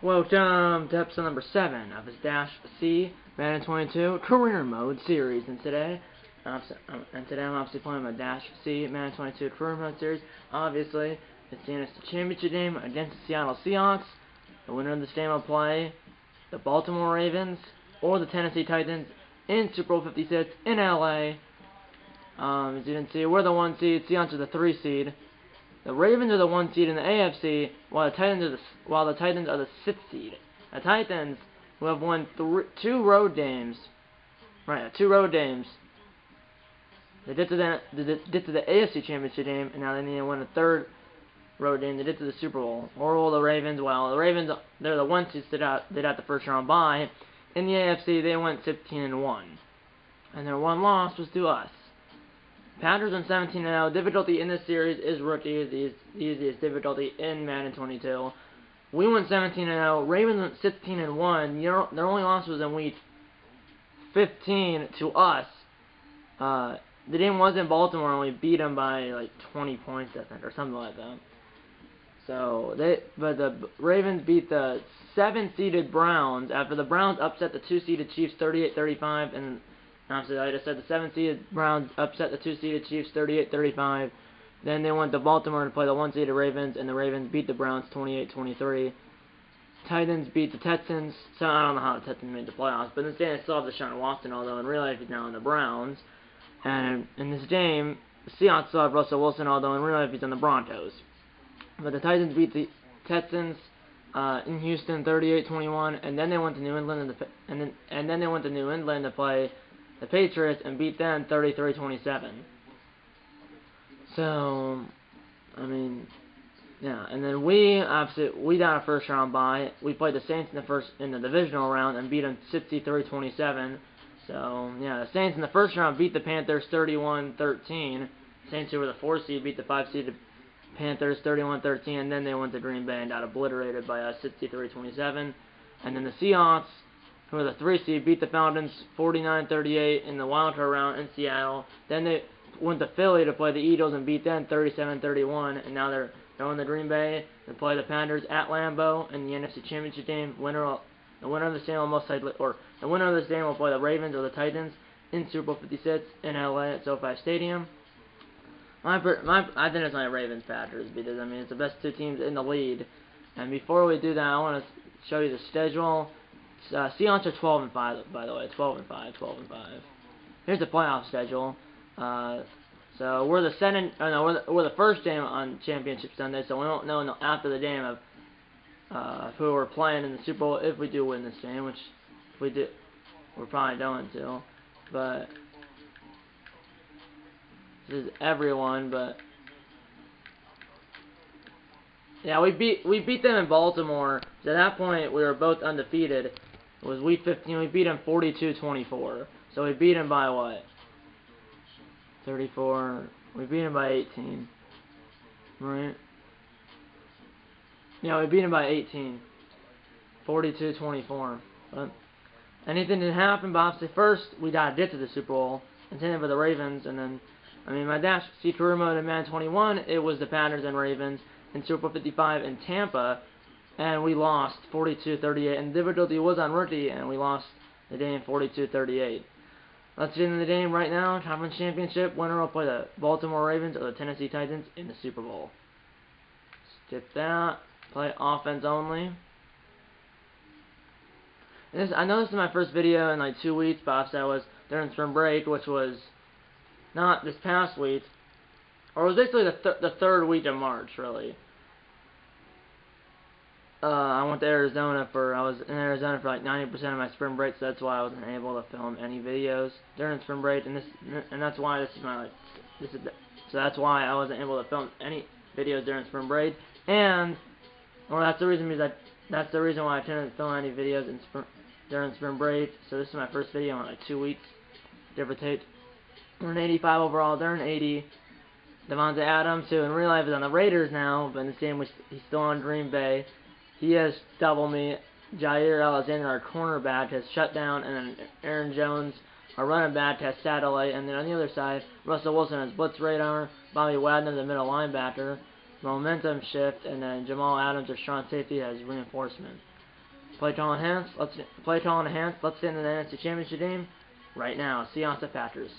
Welcome to episode number 7 of his C Madden 22 Career Mode series, and today I'm obviously playing my C Madden 22 Career Mode series. Obviously, it's the NFC Championship game against the Seattle Seahawks. The winner of this game will play the Baltimore Ravens or the Tennessee Titans in Super Bowl 56 in LA. As you can see, we're the 1 seed, Seahawks are the 3 seed. The Ravens are the 1 seed in the AFC, while the Titans are the 6th seed. The Titans, who have won 2 road games, they did to the AFC Championship game, and now they need to win a 3rd road game. They did to the Super Bowl. Or the Ravens, well, the Ravens, they're the 1 seed that did out the first round bye. In the AFC, they went 15-1, and their 1 loss was to us. Packers on 17-0. Difficulty in this series is rookie. The easiest difficulty in Madden 22. We went 17-0. Ravens went 16-1. Their only loss was in week 15 to us. The game was in Baltimore, and we beat them by like 20 points, I think, or something like that. So but the Ravens beat the 7-seeded Browns after the Browns upset the 2-seeded Chiefs 38-35, and obviously, like I said, the 7-seeded Browns upset the 2-seeded Chiefs 38-35. Then they went to Baltimore to play the 1-seeded Ravens, and the Ravens beat the Browns 28-23. Titans beat the Texans. So I don't know how the Texans made the playoffs, but in this game they still have Deshaun Watson, although in real life he's now in the Browns. And in this game, the Seahawks still have Russell Wilson, although in real life he's on the Broncos. But the Titans beat the Texans in Houston 38-21, and then they went to New England and then they went to New England to play the Patriots and beat them 33-27. So, I mean, yeah. And then we got a first round bye. We played the Saints in the divisional round and beat them 63-27. So, yeah, the Saints in the first round beat the Panthers 31-13. Saints, who were the 4 seed, beat the 5-seeded Panthers 31-13, and then they went to Green Bay and got obliterated by us 63-27. And then the Seahawks, who were the 3 seed, beat the Falcons 49-38 in the wildcard round in Seattle. Then they went to Philly to play the Eagles and beat them 37-31. And now they're going to Green Bay to play the Panthers at Lambeau in the NFC Championship game. The winner of this game will play the Ravens or the Titans in Super Bowl 56 in LA at SoFi Stadium. I think it's like Ravens Packers because I mean it's the best 2 teams in the league. And before we do that, I want to show you the schedule. Seahawks are 12-5, by the way. 12-5. Here's the playoff schedule. So we're the first game on Championship Sunday, so we don't know until after the game of who we're playing in the Super Bowl if we do win this game, which if we do, we're probably going to. But this is everyone. But yeah, we beat them in Baltimore. So at that point, we were both undefeated. It was week 15. We beat them 42-24. So we beat them by what? 34. We beat them by 18. Right? Yeah, we beat them by 18. 42-24. But anything can happen. But obviously, first we gotta get to the Super Bowl, intended for the Ravens, and then I mean my C career mode in Madden 21. It was the Packers and Ravens in Super Bowl 55 in Tampa. And we lost 42-38, and the difficulty was on rookie, and we lost the game 42-38. Let's get into the game right now. Conference Championship winner will play the Baltimore Ravens or the Tennessee Titans in the Super Bowl. Skip that. Play offense only. I know this is my first video in like 2 weeks, but obviously I was during spring break, which was not this past week, or it was basically the 3rd week of March, really. I went to Arizona I was in Arizona for like 90% of my spring break, so that's why I wasn't able to film any videos during spring break, and that's why that's why I wasn't able to film any videos during spring break, and that's the reason why I couldn't film any videos during spring break. So this is my first video in like 2 weeks, give or take. We're an 85 overall, they're an 80. Devontae Adams, who in real life is on the Raiders now, but in this game he's still on Green Bay. He has double me. Jair Alexander, our cornerback, has shut down, and then Aaron Jones, our running back, has satellite. And then on the other side, Russell Wilson has blitz radar. Bobby Wagner, the middle linebacker, momentum shift, and then Jamal Adams, our strong safety, has reinforcement. play tall and enhance. Let's play tall and enhance. Let's get into the NFC Championship game right now. Seahawks at Packers.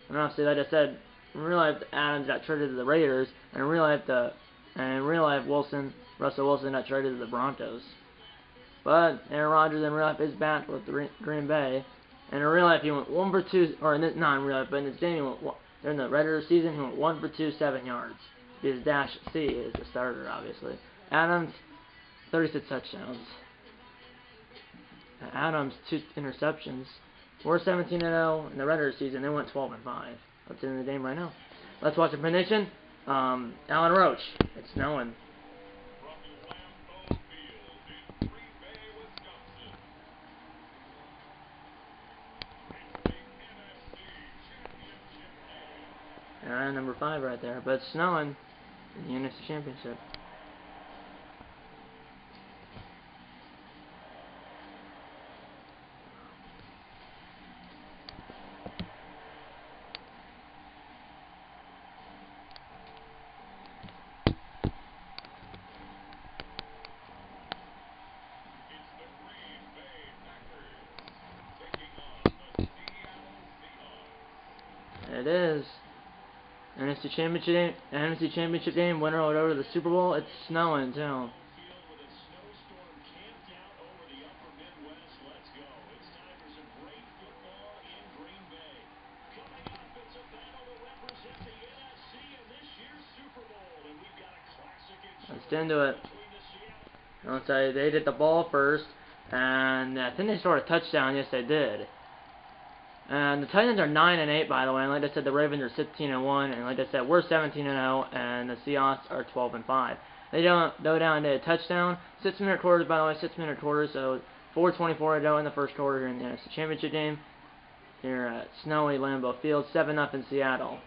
And obviously, like I said, in real life, Adams got traded to the Raiders, and in real life, Russell Wilson got traded to the Broncos. But Aaron Rodgers in real life is back with Green Bay, and in real life he went 1 for 2, or not in real life, but in this game he went during the regular season he went 1 for 2, 7 yards. His dash C is the starter, obviously. Adams 36 touchdowns. Adams 2 interceptions. We're 17-0 in the regular season. They went 12-5. Let's get in the game right now. Let's watch the prediction. Alan Roach. It's snowing. Number 5 right there, but it's snowing in the NFC Championship. It is. NFC Championship game, winner will go to the Super Bowl. It's snowing too. Let's get into it. I'll tell you, they did the ball first, and I think they scored a touchdown. Yes, they did. And the Titans are 9-8, by the way. And like I said, the Ravens are 16-1, and like I said, we're 17-0, and the Seahawks are 12-5. They go down to a touchdown. 6-minute quarters, by the way, 6-minute quarters. So 4:24 to go in the first quarter in the NFC Championship game here at snowy Lambeau Field. 7-0 Seattle.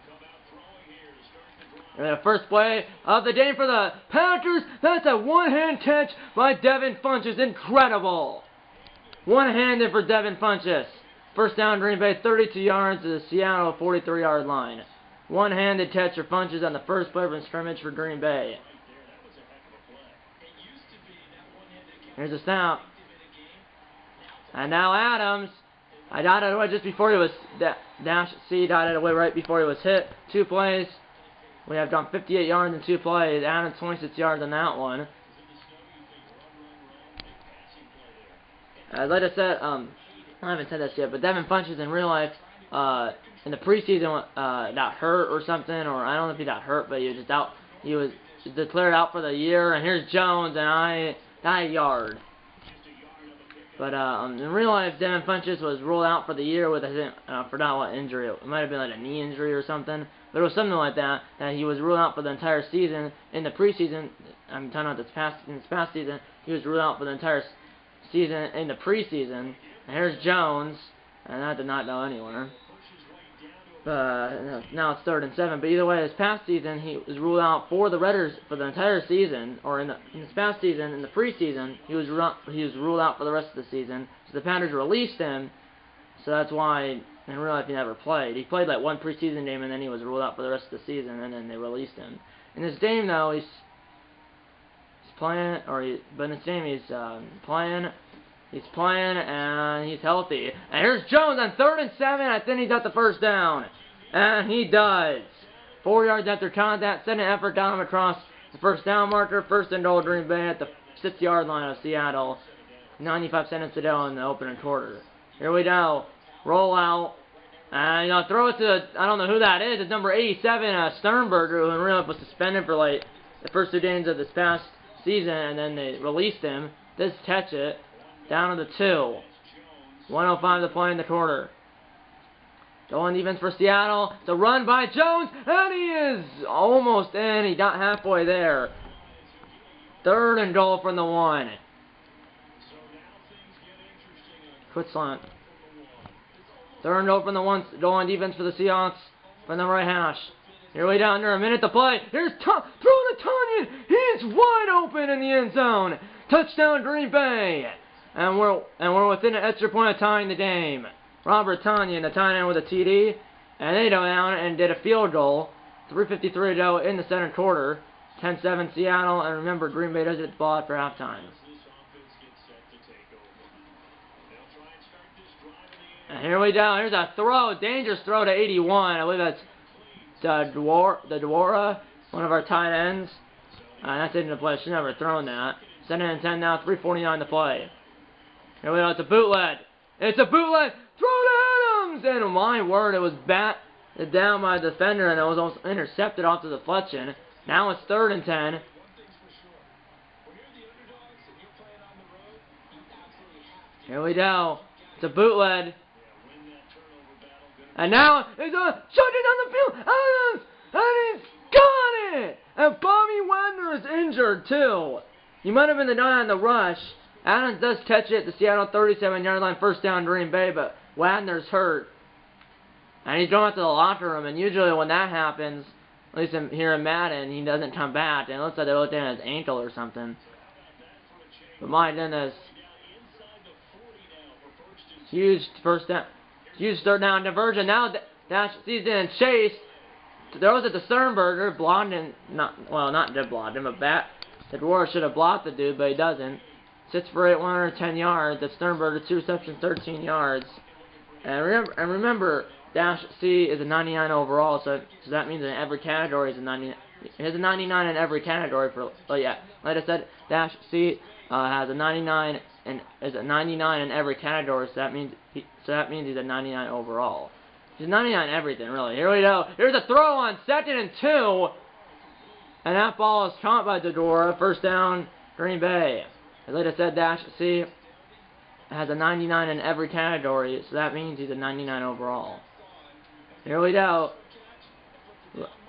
And the first play of the game for the Packers. That's a one-hand catch by Devin Funchess. Incredible. One-handed for Devin Funchess. First down, Green Bay, 32 yards to the Seattle 43-yard line. One-handed catch for Funchess on the first play from scrimmage for Green Bay. Here's a snap. And now Adams. I dotted away just before he was dash C, dotted away right before he was hit. 2 plays. We have done 58 yards in 2 plays. Adams 26 yards on that one. Like I said, I haven't said this yet, but Devin Funchess in real life, in the preseason, got hurt or something, or I don't know if he got hurt, but he was just out. He was declared out for the year. And here's Jones, and I got a yard. But in real life, Devin Funchess was ruled out for the year with I forgot what injury. It might have been like a knee injury or something, but it was something like that. That he was ruled out for the entire season. In the preseason, I'm talking about in this past season, he was ruled out for the entire season in the preseason. And here's Jones, and that did not go anywhere. Now it's 3rd and 7. But either way, this past season he was ruled out for the Raiders for the entire season, or in this past season, in the preseason, he was ruled out for the rest of the season. So the Packers released him. So that's why in real life he never played. He played like 1 preseason game, and then he was ruled out for the rest of the season, and then they released him. In this game though, he's playing, but in this game he's playing. He's playing, and he's healthy. And here's Jones on 3rd and 7. I think he got the first down. And he does. 4 yards after contact. Send an effort down him across the first down marker. 1st and goal, Green Bay at the 6-yard line of Seattle. 95 seconds to go in the opening quarter. Here we go. Roll out. And throw it to, I don't know who that is. It's number 87, Sternberger, who in real life was suspended for like the first 2 games of this past season. And then they released him. Does catch it. Down to the 2. 1:05 to play in the quarter. Going defense for Seattle. It's a run by Jones. And he is almost in. He got halfway there. 3rd and goal from the 1. Quick slant. 3rd and goal from the 1. Going defense for the Seahawks from the right hash. Here we go, under a minute to play. Here's throw to Tonyan. He's wide open in the end zone. Touchdown Green Bay. And we're within an extra point of tying the game. Robert Tonyan, the tight end with a TD, and they go down and did a field goal. 3:53 to go in the 2nd quarter. 10-7 Seattle, and remember, Green Bay doesn't get the ball after halftime. And here we go. Here's a throw. Dangerous throw to 81. I believe that's the Dwara, one of our tight ends. That's into play. Should never thrown that. 2nd and 10 now. 3:49 to play. Here we go. It's a bootleg. It's a bootleg. Throw to Adams. And my word, it was batted down by the defender, and it was almost intercepted off the deflection. Now it's 3rd and 10. Here we go. It's a bootleg. And now he's shutting down the field. Adams! And he's got it! And Bobby Wagner is injured too. He might have been the guy on the rush. Adams does catch it at the Seattle 37-yard line, 1st down Green Bay, but Wagner's hurt. And he's going out to the locker room, and usually when that happens, at least here in Madden, he doesn't come back. And it looks like they looked at his ankle or something. But my goodness. Huge 1st down. Huge 3rd down diversion. Now Dash sees in and chase. Throws it to Sternberger. Blocked him. Not did block him, but the Dwarf should have blocked the dude, but he doesn't. 6 for 8, 110 yards. That's Sternberger, 2 receptions, 13 yards. And remember, Dash C is a 99 overall, so that means in every category is a 99. He has a 99 in every category for. Oh yeah, like I said, Dash C has a 99 and is a 99 in every category. So that means he's a 99 overall. He's 99 in everything, really. Here we go. Here's a throw on 2nd and 2, and that ball is caught by Dodora. 1st down, Green Bay. As I said, Dash C has a 99 in every category, so that means he's a 99 overall. Here we go.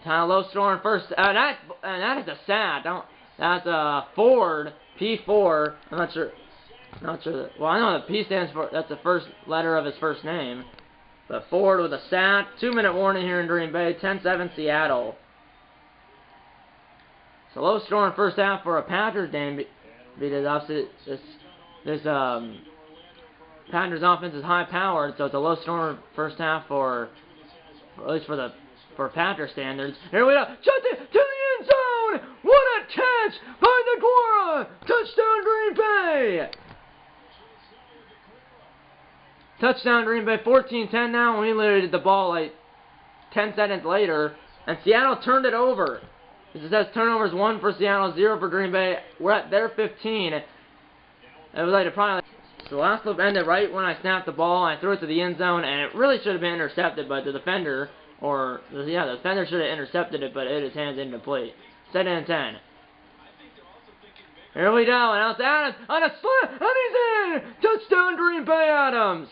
Kind of low scoring first. And that is a sack. That's a Ford, P4. I'm not sure. Well, I know the P stands for. That's the first letter of his first name. But Ford with a sack. 2-minute warning here in Green Bay. 10-7 Seattle. So low scoring first half for a Packers game. Because this Packers offense is high powered, so it's a low scoring first half for at least for Packers standards. Here we go. Shot it to the end zone. What a catch by Deguara. Touchdown Green Bay. Touchdown Green Bay. 14-10 now. We literally did the ball like 10 seconds later, and Seattle turned it over. It says turnovers 1 for Seattle, 0 for Green Bay. We're at their 15. It was like so the last flip ended right when I snapped the ball. I threw it to the end zone, and it really should have been intercepted by the defender. The defender should have intercepted it, but it hit his hands into plate. 2nd and 10. Here we go, and now it's Adams on a slant, and he's in! Touchdown Green Bay, Adams!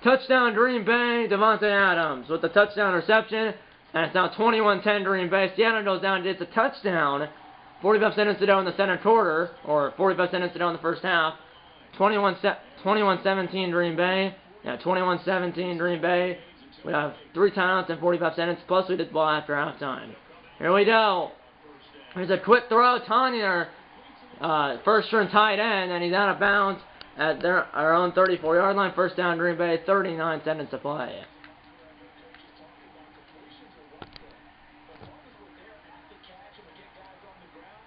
Touchdown Green Bay, Devontae Adams with the touchdown reception, and it's now 21-10 Green Bay. Seattle goes down and gets a touchdown. 45 seconds to go in the 2nd quarter, or 45 seconds to go in the 1st half. 21-17 Green Bay. Yeah, 21-17 Green Bay. We have 3 timeouts in 45 seconds, plus we did the ball after halftime. Here we go. Here's a quick throw. Tanya, first-string tight end, and he's out of bounds at our own 34-yard line. 1st down Green Bay, 39 seconds to play.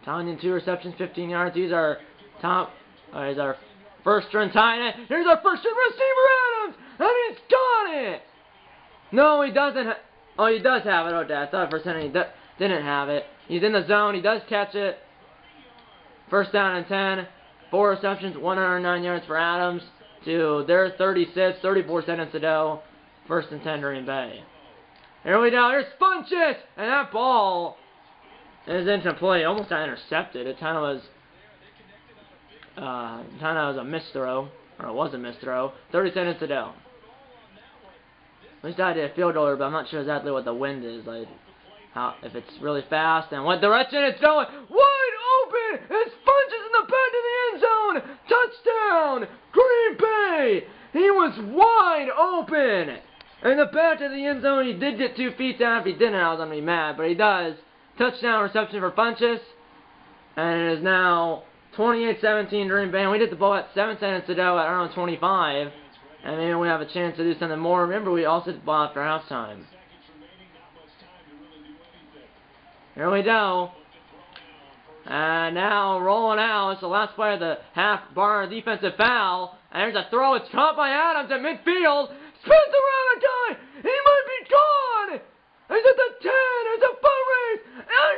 Tanya, 2 receptions, 15 yards. He's our first-string tight end. Here's our first-string receiver, Adams, and he's got it. No, he doesn't. Oh, he does have it. Okay, I thought for a second he didn't have it. He's in the zone. He does catch it. 1st down and 10. 4 receptions, 109 yards for Adams to their 36, 34 seconds to go. 1st and 10 Green Bay. Here we go. Here's Funches, and that ball is into play. Almost got intercepted. It kind of was a missed throw, or it was a missed throw. 30 seconds to go. At least I did a field goal, but I'm not sure exactly what the wind is, like if it's really fast and what direction it's going. Wide open! It's Funches in the back of the end zone! Touchdown! Green Bay! He was wide open! In the back of the end zone, he did get 2 feet down. If he didn't, I was going to be mad, but he does. Touchdown reception for Funches. And it is now 28-17 Green Bay. And we did the ball at 7 seconds to go at around 25. And maybe we have a chance to do something more. Remember, we also did the ball after halftime. Here we go. And now rolling out. It's the last play of the half bar defensive foul. And there's a throw. It's caught by Adams at midfield. Spins around a guy. He might be gone. He's at the 10. There's a foot race.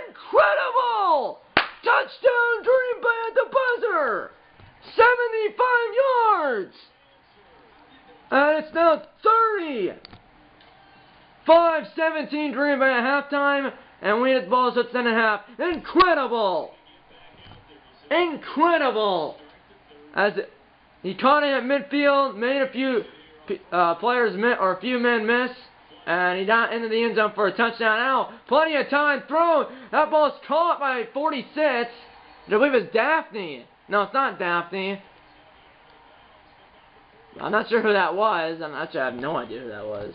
Incredible. Touchdown Green Bay at the buzzer. 75 yards. And it's now 30. 5-17 Green Bay at halftime. And we hit the ball, so it's 10 and a half. Incredible! Incredible! As he caught it at midfield, made a few players miss, or a few men miss, and he got into the end zone for a touchdown. Now, plenty of time thrown. That ball's caught by 46. I believe it's Daphne. No, it's not Daphne. I'm not sure who that was. I have no idea who that was.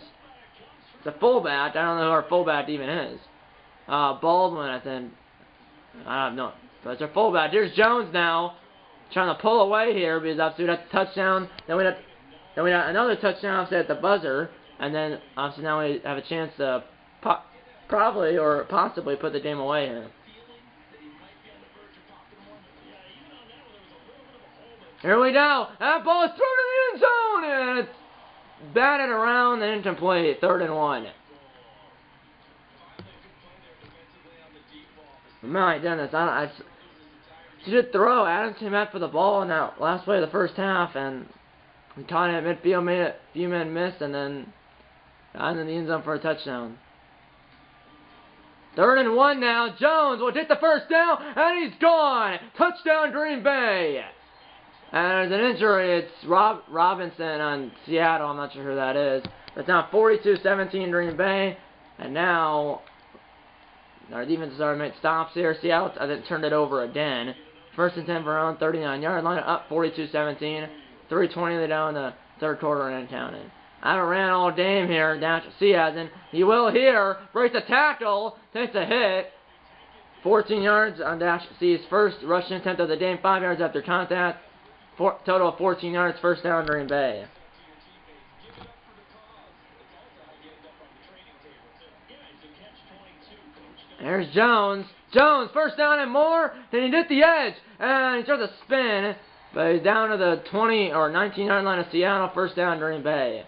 It's a fullback. I don't know who our fullback even is. Baldwin, I think. I don't know. But it's our fullback. Here's Jones now, trying to pull away here because obviously we got the touchdown. Then we got another touchdown obviously at the buzzer, and then obviously now we have a chance to probably or possibly put the game away here. Here we go. That ball is thrown to the end zone, and it's batted around and incomplete. 3rd and 1. My goodness, I should throw. Adams came out for the ball in that last play of the first half, and we caught it at midfield, made a few men miss, and then got in the end zone for a touchdown. 3rd and 1 now. Jones will get the first down, and he's gone. Touchdown Green Bay. And there's an injury. It's Robinson on Seattle. I'm not sure who that is. But it's now 42-17 Green Bay, and now our defense has already made stops here. Seattle, I think, turned it over again. 1st and 10 for our own 39-yard line, up 42-17. 3:20 down in the 3rd quarter and counting. I haven't ran all game here. Dash C hasn't. He will here. Breaks a tackle. Takes a hit. 14 yards on Dash C's first rushing attempt of the game. 5 yards after contact. Total of 14 yards. First down Green Bay. There's Jones. Jones, first down and more. Then he hit the edge. And he tries to spin. But he's down to the 20 or 19-yard line of Seattle. First down, Green Bay.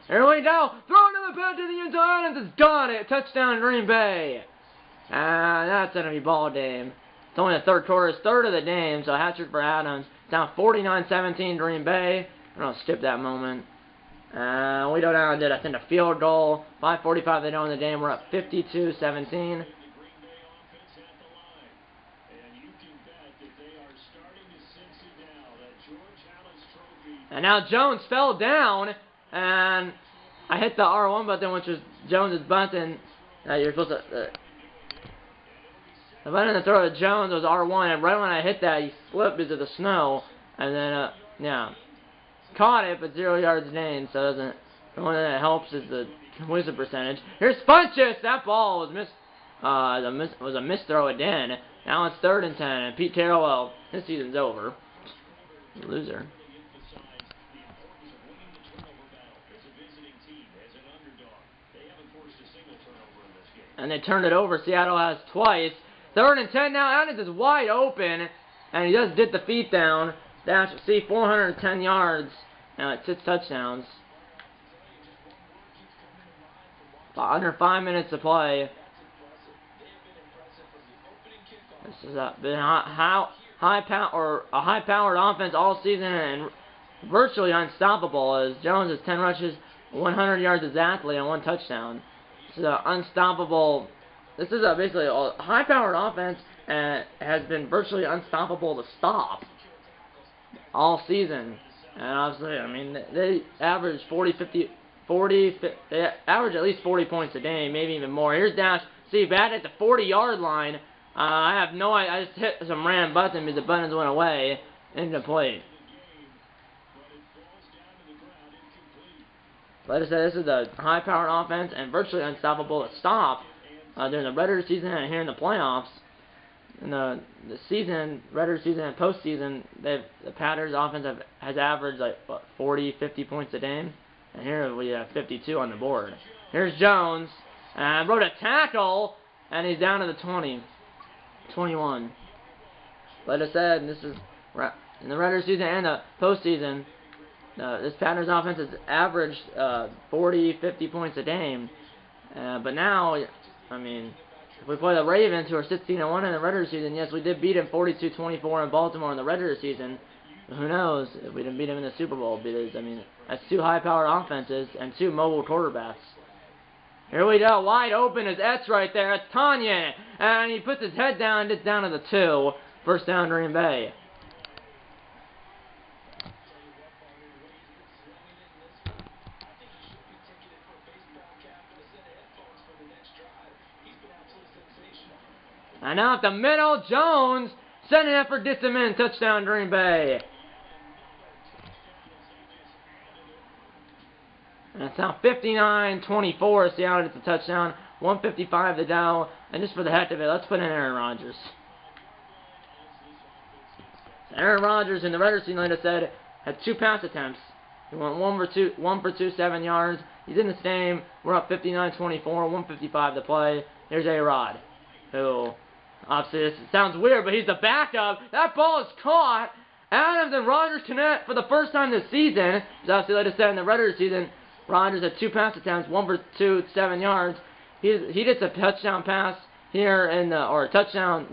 Here we go. Throw to the back of the end zone. Adams has got it. Touchdown, Green Bay. And that's going to be ball game. It's only the 3rd quarter. It's 3rd of the game, so a hat trick for Adams. It's now 49-17 Green Bay. I'm going to skip that moment. We go down and did, I think, a field goal. 5:45 they know in the game. We're up 52-17. And now Jones fell down, and I hit the R1 button, which was Jones' button that you're supposed to... the button to throw to Jones was R1, and right when I hit that, he slipped because of the snow, and then, yeah, caught it, but 0 yards gained, so it doesn't. The only thing that helps is the completion percentage. Here's Funchess. That ball was was a missed throw again. Now it's 3rd and 10, and Pete Carroll, well, his season's over. Loser. And they turned it over. Seattle has twice. 3rd and 10 now. Adams is wide open. And he does get the feet down. Dash C, 410 yards. Now it's 6 touchdowns. Under 5 minutes to play. This has been a high-powered offense all season and virtually unstoppable, as Jones has 10 rushes, 100 yards exactly, and 1 touchdown. This is unstoppable. This is basically a high-powered offense and has been virtually unstoppable to stop all season. And obviously, I mean, they average they average at least 40 points a game, maybe even more. Here's Dash. See, bat at the 40-yard line. I have no idea. I just hit some random button because the buttons went away. Incomplete. Like I said, this is a high-powered offense and virtually unstoppable to stop during the regular season and here in the playoffs. In the season, regular season and postseason, the Packers offense has averaged like what, 40, 50 points a game, and here we have 52 on the board. Here's Jones, and wrote a tackle, and he's down to the 20, 21. Like I said, this is in the regular season and the postseason. This Panthers offense has averaged 40, 50 points a game, but now, I mean, if we play the Ravens, who are 16-1 in the regular season, yes, we did beat them 42-24 in Baltimore in the regular season. Who knows if we didn't beat them in the Super Bowl? Because, I mean, that's two high-powered offenses and two mobile quarterbacks. Here we go, wide open is Etz right there. It's Tanya, and he puts his head down and gets down to the 2. First down, Green Bay. And out the middle, Jones, sending effort, gets him in, touchdown Green Bay. And it's now 59-24, Seattle gets a touchdown, 155 to go, and just for the heck of it, let's put in Aaron Rodgers. Aaron Rodgers in the regular season, like I said, had 2 pass attempts. He went 1 for 2, 7 yards. He's in the same. We're up 59-24, 155 to play. Here's A-Rod, who... obviously, this sounds weird, but he's the backup. That ball is caught. Adams and Rodgers connect for the first time this season. Obviously, like I said, in the regular season, Rodgers had 2 pass attempts, 1 for 2, 7 yards. He gets a touchdown pass here in the, or a touchdown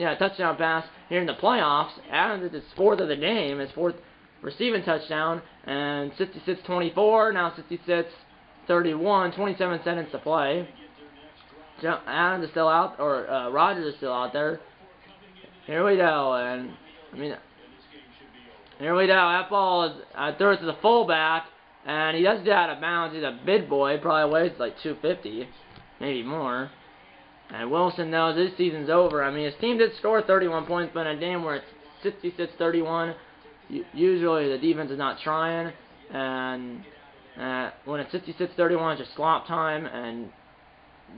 pass here in the playoffs. Adams is his 4th of the game, his 4th receiving touchdown, and 66-24, now 66-31, 27 seconds to play. Adams is still out, or Rodgers is still out there. Here we go, and I mean, here we go. That ball is throws to the fullback, and he does get out of bounds. He's a big boy, probably weighs like 250, maybe more. And Wilson knows his season's over. I mean, his team did score 31 points, but in a game where it's 66-31, usually the defense is not trying, and when it's 66-31, it's just slop time, and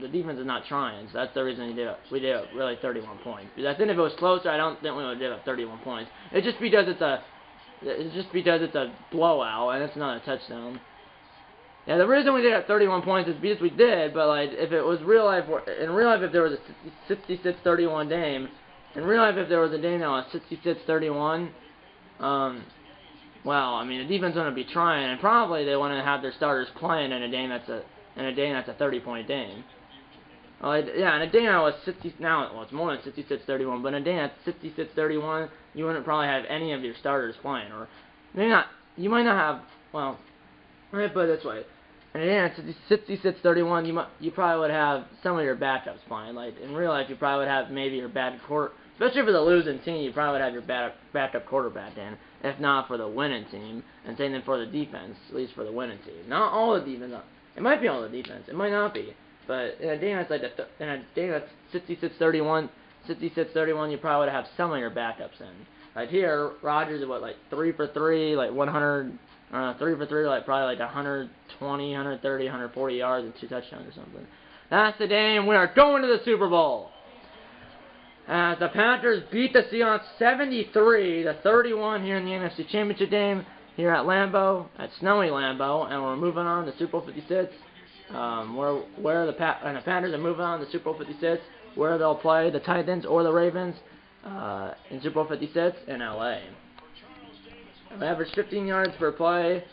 the defense is not trying, so that's the reason we did up really 31 points. Because I think if it was closer, I don't think we would have up 31 points. It's just because it's a blowout and it's not a touchdown. Yeah, the reason we did up 31 points is because we did, but like if it was real life, in real life, if there was a 66-31 game, in real life, if there was a game that was 66-31, well, I mean the defense wouldn't be trying, and probably they want to have their starters playing in a game that's a 30-point game. Yeah, in a day now it's it's more than 66-31, but in a day that's 66-31, you wouldn't probably have any of your starters playing, or maybe not. You might not have. Well, let me put it this way: in a day that's 66-31, you probably would have some of your backups playing. Like in real life, you probably would have maybe your especially for the losing team, you probably would have your backup quarterback in, if not for the winning team, and same thing for the defense, at least for the winning team. Not all the defense. It might be all the defense. It might not be. But in a game that's in a game that's 66-31, you probably would have some of your backups in. Like here, Rodgers is like 3 for 3, like 100, 3 for 3, like probably like 120, 130, 140 yards and 2 touchdowns or something. That's the game. We are going to the Super Bowl. As the Panthers beat the Seahawks 73-31 here in the NFC Championship game. Here at Lambeau, at snowy Lambeau, and we're moving on to Super Bowl 56. Where the Panthers are moving on to Super Bowl 56, where they'll play the Titans or the Ravens in Super Bowl 56 in LA. They average 15 yards per play.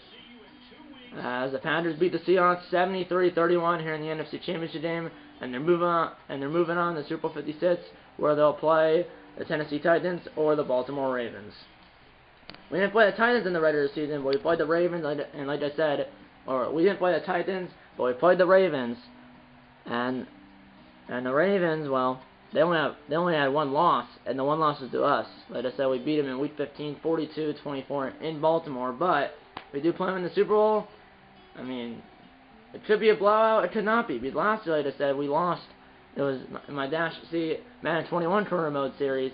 As the Panthers beat the Seahawks 73-31 here in the NFC Championship game, and they're moving on to Super Bowl 56, where they'll play the Tennessee Titans or the Baltimore Ravens. We didn't play the Titans in the regular season, but we played the Ravens, and like I said, or we didn't play the Titans, but we played the Ravens, and the Ravens, well, they only had 1 loss, and the 1 loss was to us. Like I said, we beat them in Week 15, 42-24 in Baltimore, but we do play them in the Super Bowl. I mean, it could be a blowout, it could not be, because last year, like I said, we lost. It was in my Madden 21 career mode series.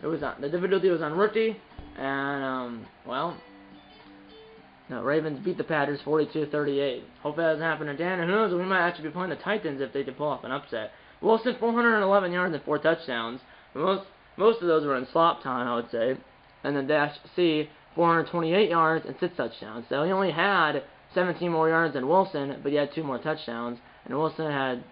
It was the difficulty was on rookie. And, well, the Ravens beat the Panthers 42-38. Hope that doesn't happen again. And who knows, we might actually be playing the Titans if they can pull off an upset. Wilson, 411 yards and 4 touchdowns. Most of those were in slop time, I would say. And then Dash C, 428 yards and 6 touchdowns. So he only had 17 more yards than Wilson, but he had 2 more touchdowns. And Wilson had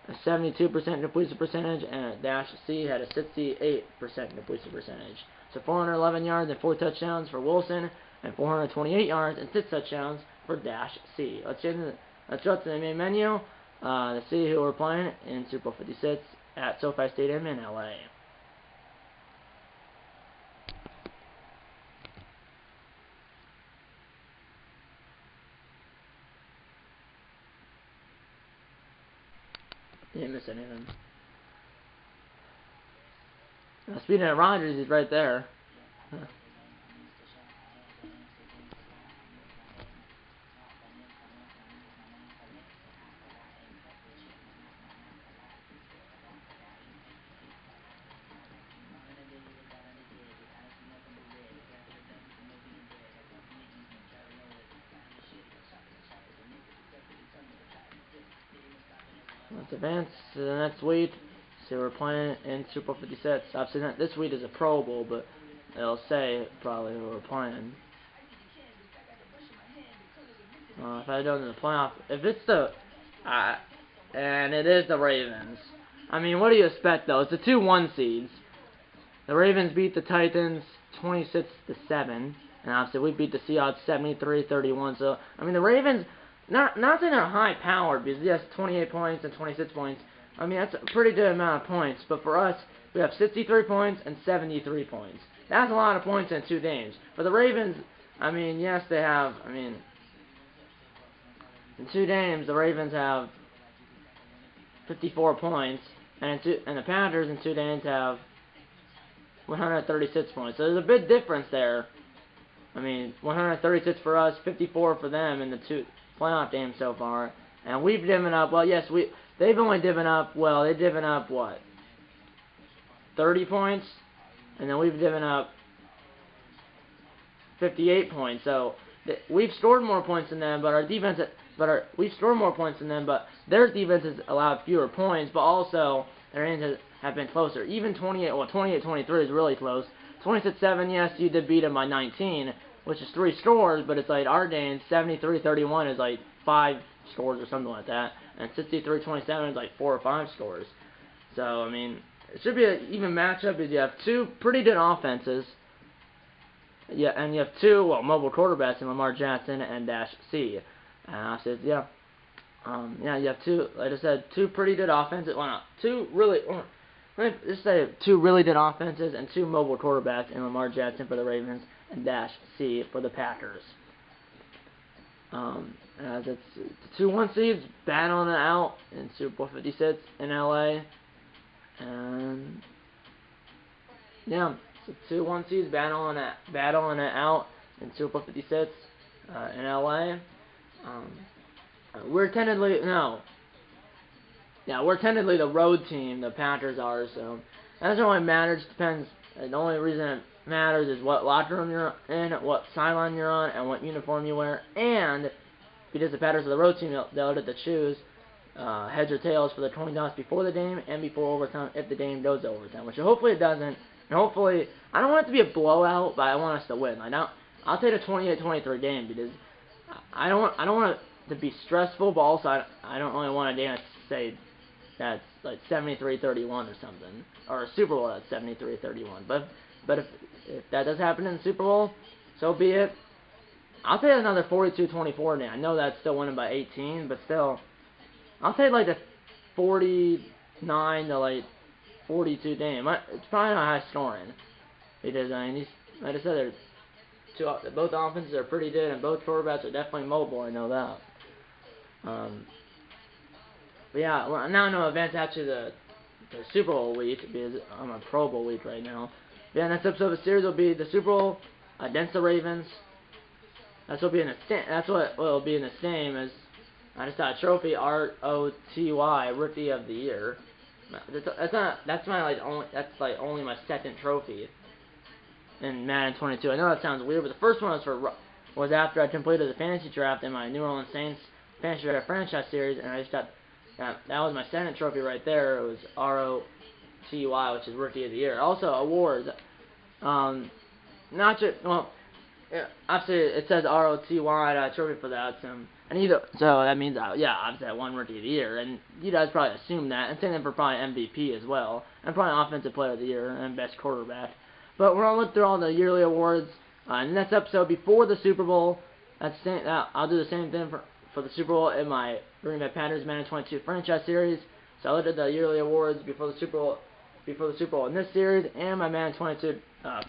a 72% completion percentage, and Dash C had a 68% completion percentage. So 411 yards and 4 touchdowns for Wilson, and 428 yards and 6 touchdowns for Dash C. Let's go to the main menu to see who we're playing in Super Bowl 56 at SoFi Stadium in LA. Didn't miss anything. Speaking of Rodgers, he's right there. Let's advance to the next week. So we're playing in Super Bowl 56. Obviously, this week is a Pro Bowl, but it'll say probably who we're playing. If I go into the playoff, if it's and it is the Ravens. I mean, what do you expect though? It's the 2-1 seeds. The Ravens beat the Titans 26-7, and obviously we beat the Seahawks 73-31. So I mean, the Ravens. Not saying they're high powered, because yes, 28 points and 26 points. I mean, that's a pretty good amount of points. But for us, we have 63 points and 73 points. That's a lot of points in 2 games. For the Ravens, I mean, yes, they have. I mean, in 2 games, the Ravens have 54 points, and the Panthers in 2 games have 136 points. So there's a big difference there. I mean, 136 for us, 54 for them in the 2 playoff games so far, and we've given up. Well, yes, they've only given up. Well, they've given up what? 30 points, and then we've given up 58 points. So we've scored more points than them, but our defense, we've scored more points than them, but their defense has allowed fewer points. But also their games have been closer. Even 28-23 is really close. 26-7, yes, you did beat them by 19. Which is 3 scores, but it's like our game, 73-31 is like 5 scores or something like that, and 63-27 is like 4 or 5 scores. So, I mean, it should be an even matchup because you have 2 pretty good offenses, yeah, and you have 2, mobile quarterbacks in Lamar Jackson and Dash C. You have 2, like I said, 2 pretty good offenses, let me just say 2 really good offenses and 2 mobile quarterbacks in Lamar Jackson for the Ravens and Dash C for the Packers. As it's 2-1 seeds battling it out in Super Bowl 56 in LA, and yeah, so 2-1 seeds battling it out in Super Bowl 56 in LA. We're technically the road team. The Packers are, so that doesn't really matter. It just depends. The only reason it matters is what locker room you're in, what sideline you're on, and what uniform you wear. And because the Packers are the road team, they'll get to choose heads or tails for the coin toss before the game and before overtime if the game goes to overtime, which hopefully it doesn't. And hopefully, I don't want it to be a blowout, but I want us to win. I'll take a 28-23 game because I don't want it to be stressful, but also I don't really want a game to say that's like 73-31 or something, or a Super Bowl that's 73-31. But if that does happen in the Super Bowl, so be it. I'll take another 42-24 game. I know that's still winning by 18, but still, I'll take like a 49 to like 42 game. It's probably not high scoring because I mean, like I said, both offenses are pretty good and both quarterbacks are definitely mobile. I know that. But yeah, well, now I know advance actually the Super Bowl week because I'm on Pro Bowl week right now. Yeah, next episode of the series will be the Super Bowl against the Ravens. That's what will be in the same as I just got a trophy, ROTY, Rookie of the Year. That's only my second trophy in Madden 22. I know that sounds weird, but the first one was after I completed the fantasy draft in my New Orleans Saints fantasy draft franchise series, and I just got that was my second trophy right there. It was ROTY, which is Rookie of the Year. Also awards, not just Yeah, obviously it says ROTY trophy for that, so that means yeah, obviously I won Rookie of the Year, and you guys probably assume that, and same thing for probably MVP as well, and probably Offensive Player of the Year and Best Quarterback. But we're gonna look through all the yearly awards in the next episode before the Super Bowl. I'll do the same thing for the Super Bowl in my Green Bay Packers Madden 22 franchise series. So I looked at the yearly awards before the Super Bowl in this series and my Madden 22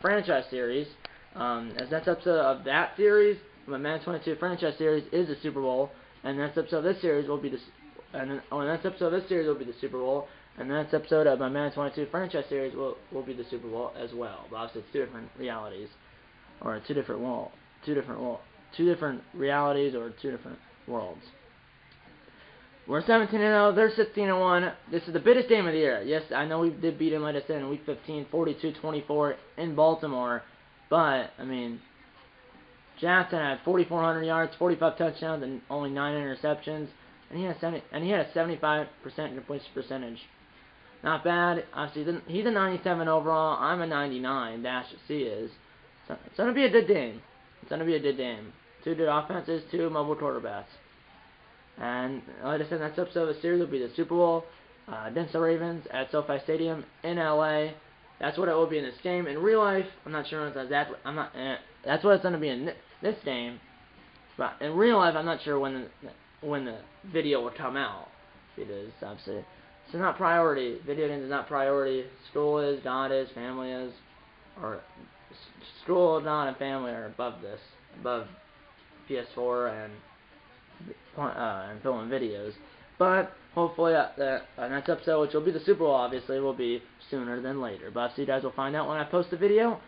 franchise series. As next episode of that series, my Madden 22 franchise series is the Super Bowl, and the next episode of this series will be the Super Bowl, and the next episode of my Madden 22 franchise series will be the Super Bowl as well. But obviously, it's two different realities, or two different realities, or two different worlds. We're 17-0. They're 16-1. This is the biggest game of the year. Yes, I know we did beat them, like I said, in Week 15, 42-24 in Baltimore. But I mean, Jackson had 4,400 yards, 45 touchdowns, and only 9 interceptions, and he had a 75% completion percentage. Not bad. Obviously, he's a 97 overall. I'm a 99. C is. So it's gonna be a good game. Two good offenses, two mobile quarterbacks. And like I said, next episode of the series will be the Super Bowl against the Ravens at SoFi Stadium in LA. That's what it will be in this game. In real life, I'm not sure exactly. That's what it's going to be in this game. But in real life, I'm not sure when the video will come out. It is obviously it's not priority. Video games is not priority. School is, God is, family is, or school, God, and family are above this, above PS4 and filming videos. But hopefully the next episode, which will be the Super Bowl, obviously, will be sooner than later. But obviously you guys will find out when I post the video.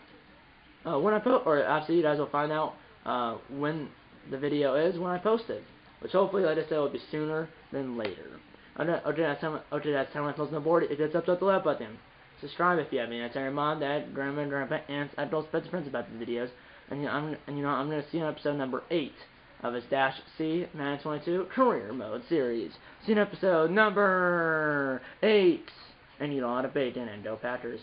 Obviously you guys will find out when the video is when I post it. Which hopefully, like I said, will be sooner than later. Okay, that's time I post on the board. If it's up to the like button. Subscribe if you haven't. I tell your mom, dad, grandma, grandpa, aunts, adults, friends about the videos. And I'm going to see you on episode number 8 of his -C Madden 22 Career Mode series. See you in episode number 8. And you know how to bake in and go Packers.